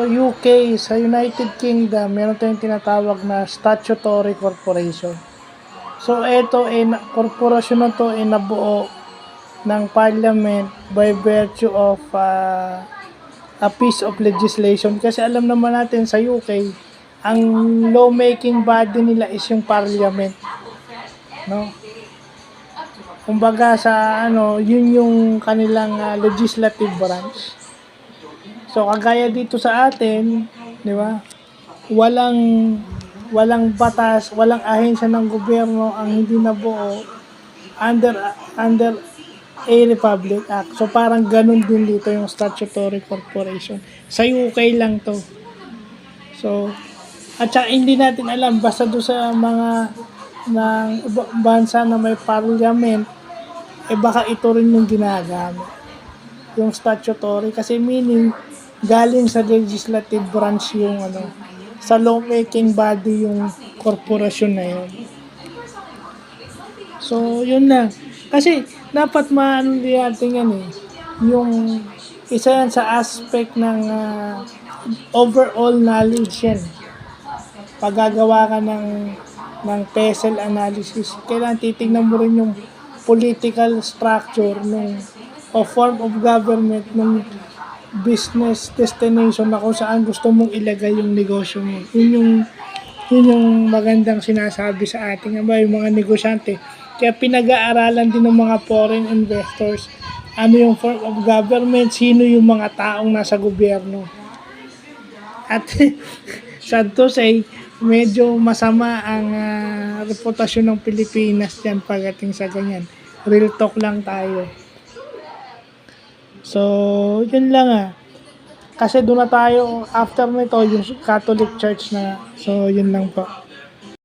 UK, sa United Kingdom, meron tayong tinatawag na statutory corporation. So, ito korporasyon na to ay nabuo ng parliament by virtue of a piece of legislation. Kasi alam naman natin sa UK, ang lawmaking body nila is yung parliament. No? Kumbaga sa yun yung kanilang legislative branch. So kagaya dito sa atin, di ba? Walang batas, walang ahensya ng gobyerno ang hindi nabuo under a Republic Act. So parang ganun din dito yung statutory corporation. Sa UK lang to. So at saka hindi natin alam basta doon sa mga ng bansa na may parliament, baka ito rin yung ginagamit. Yung statutory kasi meaning galing sa legislative branch yung sa lawmaking body yung korporasyon na yun. So yun na. Kasi dapat maano din natin yan yung isa yan sa aspect ng overall knowledge yan. Paggagawa ka ng PESEL analysis, kailangan titignan mo rin yung political structure o form of government ng business destination na kung saan gusto mong ilagay yung negosyo mo. Yun yung magandang sinasabi sa ating yung mga negosyante. Kaya pinag-aaralan din ng mga foreign investors ano yung form of government, sino yung mga taong nasa gobyerno. At sad to say, medyo masama ang reputasyon ng Pilipinas dyan pagdating sa ganyan. Real talk lang tayo. So, yun lang Kasi doon na tayo, after nito, yung Catholic Church na. So, yun lang po.